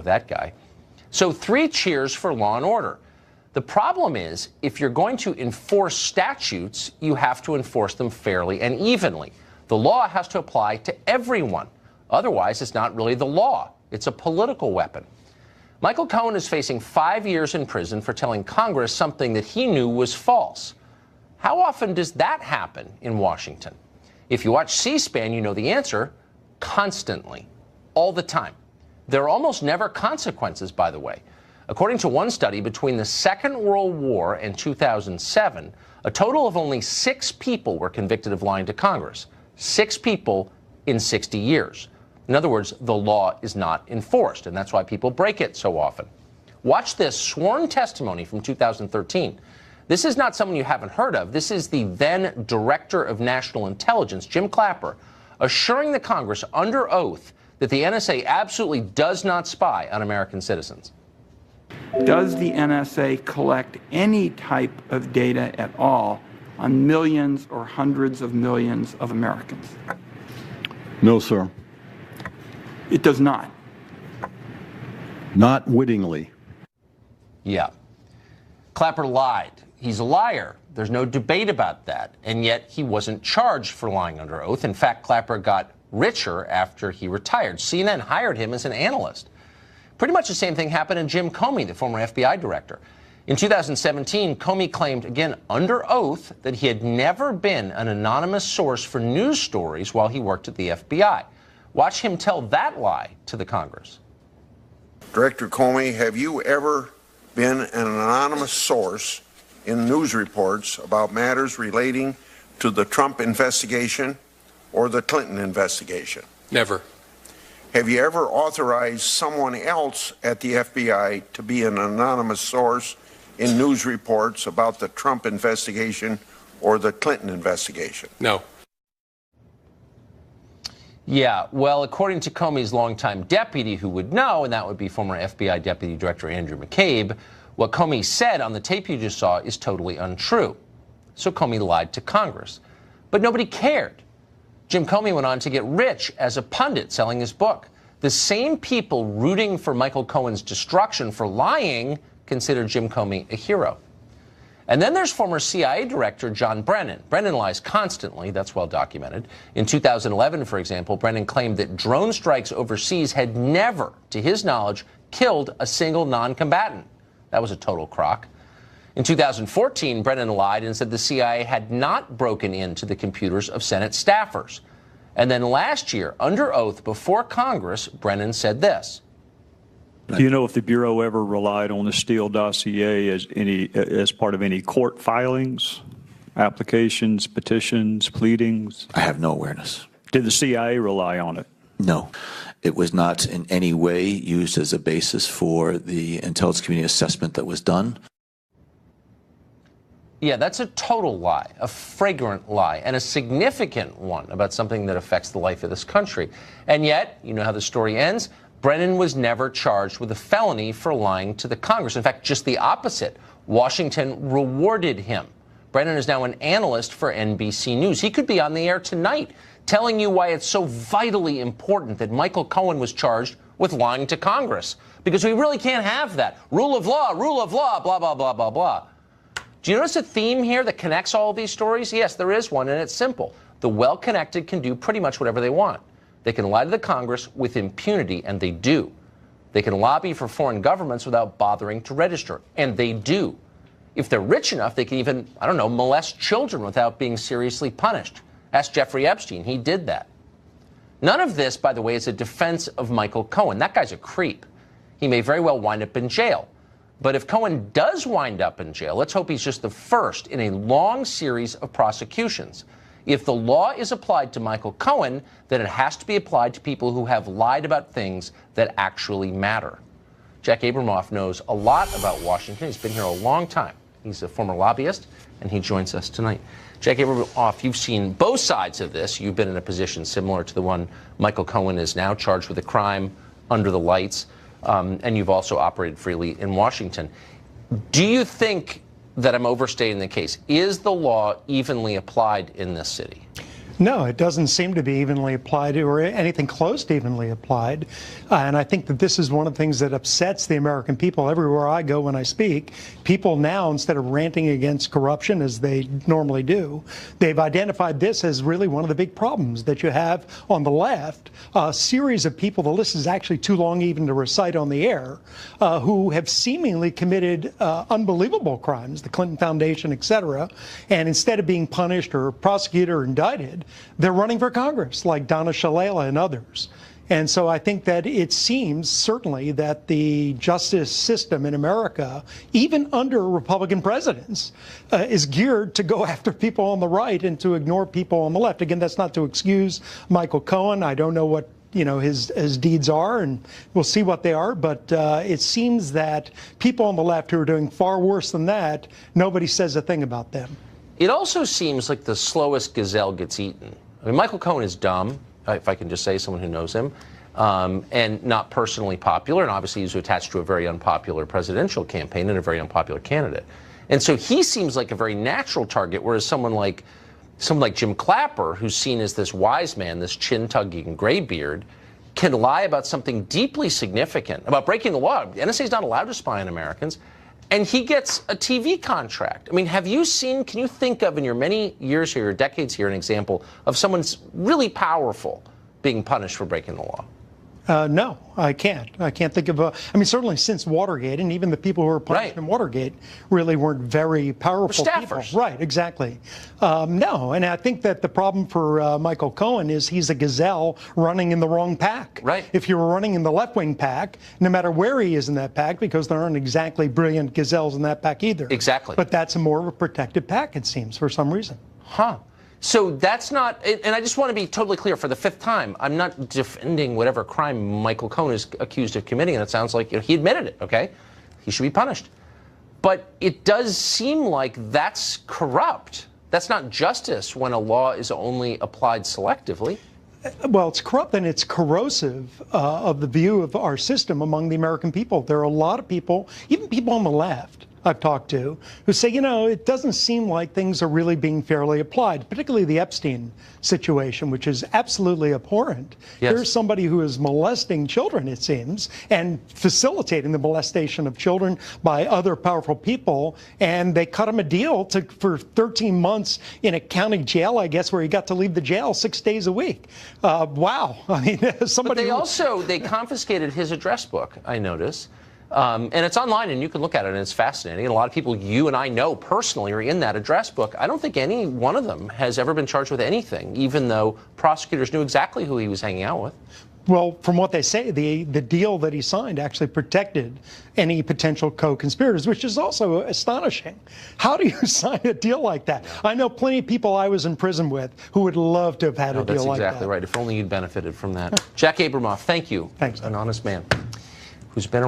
with that guy. So 3 cheers for law and order. The problem is, if you're going to enforce statutes, you have to enforce them fairly and evenly. The law has to apply to everyone. Otherwise, it's not really the law. It's a political weapon. Michael Cohen is facing 5 years in prison for telling Congress something that he knew was false. How often does that happen in Washington? If you watch C-SPAN, you know the answer. Constantly. All the time. There are almost never consequences, by the way. According to one study, between the Second World War and 2007, a total of only 6 people were convicted of lying to Congress. 6 people in 60 years. In other words, the law is not enforced, and that's why people break it so often. Watch this sworn testimony from 2013. This is not someone you haven't heard of. This is the then Director of National Intelligence, Jim Clapper, assuring the Congress under oath that the NSA absolutely does not spy on American citizens. Does the NSA collect any type of data at all on millions or hundreds of millions of Americans? No, sir. It does not. Not wittingly. Yeah. Clapper lied. He's a liar. There's no debate about that. And yet he wasn't charged for lying under oath. In fact, Clapper got richer after he retired. CNN hired him as an analyst. Pretty much the same thing happened to Jim Comey, the former FBI director. In 2017, Comey claimed, again under oath, that he had never been an anonymous source for news stories while he worked at the FBI. Watch him tell that lie to the Congress. Director Comey, have you ever been an anonymous source in news reports about matters relating to the Trump investigation or the Clinton investigation? Never. Have you ever authorized someone else at the FBI to be an anonymous source in news reports about the Trump investigation or the Clinton investigation? No. Yeah, well, according to Comey's longtime deputy who would know, and that would be former FBI Deputy Director Andrew McCabe, what Comey said on the tape you just saw is totally untrue. So Comey lied to Congress. But nobody cared. Jim Comey went on to get rich as a pundit selling his book. The same people rooting for Michael Cohen's destruction for lying considered Jim Comey a hero. And then there's former CIA Director John Brennan. Brennan lies constantly. That's well documented. In 2011, for example, Brennan claimed that drone strikes overseas had never, to his knowledge, killed a single non-combatant. That was a total crock. In 2014, Brennan lied and said the CIA had not broken into the computers of Senate staffers. And then last year, under oath before Congress, Brennan said this. Do you know if the Bureau ever relied on the Steele dossier as part of any court filings, applications, petitions, pleadings? I have no awareness. Did the CIA rely on it? No. It was not in any way used as a basis for the intelligence community assessment that was done. Yeah, that's a total lie, a flagrant lie, and a significant one about something that affects the life of this country. And yet, you know how the story ends? Brennan was never charged with a felony for lying to the Congress. In fact, just the opposite. Washington rewarded him. Brennan is now an analyst for NBC News. He could be on the air tonight telling you why it's so vitally important that Michael Cohen was charged with lying to Congress. Because we really can't have that. Rule of law, blah, blah, blah, blah, blah. Do you notice a theme here that connects all of these stories? Yes, there is one, and it's simple. The well-connected can do pretty much whatever they want. They can lie to the Congress with impunity, and they do. They can lobby for foreign governments without bothering to register, and they do. If they're rich enough, they can even, molest children without being seriously punished. Ask Jeffrey Epstein. He did that. None of this, by the way, is a defense of Michael Cohen. That guy's a creep. He may very well wind up in jail. But if Cohen does wind up in jail, let's hope he's just the first in a long series of prosecutions. If the law is applied to Michael Cohen, then it has to be applied to people who have lied about things that actually matter. Jack Abramoff knows a lot about Washington. He's been here a long time. He's a former lobbyist, and he joins us tonight. Jack Abramoff, you've seen both sides of this. You've been in a position similar to the one Michael Cohen is now, charged with a crime under the lights, and you've also operated freely in Washington. Do you think that I'm overstating the case? Is the law evenly applied in this city? No, it doesn't seem to be evenly applied or anything close to evenly applied. And I think that this is one of the things that upsets the American people everywhere I go when I speak. People now, instead of ranting against corruption as they normally do, they've identified this as really one of the big problems that you have on the left. A series of people, the list is actually too long even to recite on the air, who have seemingly committed unbelievable crimes, the Clinton Foundation, et cetera, and instead of being punished or prosecuted or indicted, they're running for Congress, like Donna Shalala and others. And so I think that it seems certainly that the justice system in America, even under Republican presidents, is geared to go after people on the right and to ignore people on the left. Again, that's not to excuse Michael Cohen. I don't know what his deeds are, and we'll see what they are. But it seems that people on the left who are doing far worse than that, nobody says a thing about them. It also seems like the slowest gazelle gets eaten. I mean, Michael Cohen is dumb, if I can just say, someone who knows him, and not personally popular, and obviously he's attached to a very unpopular presidential campaign and a very unpopular candidate. And so he seems like a very natural target, whereas someone like Jim Clapper, who's seen as this wise man, this chin-tugging graybeard, can lie about something deeply significant, about breaking the law. The NSA is not allowed to spy on Americans. And he gets a TV contract. I mean, have you seen, can you think of in your many years here, or decades here, an example of someone's really powerful being punished for breaking the law? No, I can't. I can't think of I mean, certainly since Watergate, and even the people who were punished in Watergate really weren't very powerful people. Right, exactly. No, and I think that the problem for Michael Cohen is he's a gazelle running in the wrong pack. Right. If you were running in the left-wing pack, no matter where he is in that pack, because there aren't exactly brilliant gazelles in that pack either. Exactly. But that's a more of a protected pack, it seems, for some reason. Huh. So that's not, and I just want to be totally clear for the fifth time, I'm not defending whatever crime Michael Cohen is accused of committing, and it sounds like he admitted it, okay? He should be punished. But it does seem like that's corrupt. That's not justice when a law is only applied selectively. Well, it's corrupt and it's corrosive of the view of our system among the American people. There are a lot of people, even people on the left, I've talked to, who say, it doesn't seem like things are really being fairly applied, particularly the Epstein situation, which is absolutely abhorrent. Yes. Here's somebody who is molesting children, it seems, and facilitating the molestation of children by other powerful people, and they cut him a deal for 13 months in a county jail, I guess, where he got to leave the jail 6 days a week. Wow. I mean, somebody. But they confiscated his address book, I notice. And it's online, and you can look at it, and it's fascinating. And a lot of people you and I know personally are in that address book. I don't think any one of them has ever been charged with anything, even though prosecutors knew exactly who he was hanging out with. Well, from what they say, the deal that he signed actually protected any potential co-conspirators, which is also astonishing. How do you sign a deal like that? I know plenty of people I was in prison with who would love to have had a deal like that. That's exactly right. If only you'd benefited from that. Jack Abramoff, thank you. Thanks. An honest man who's been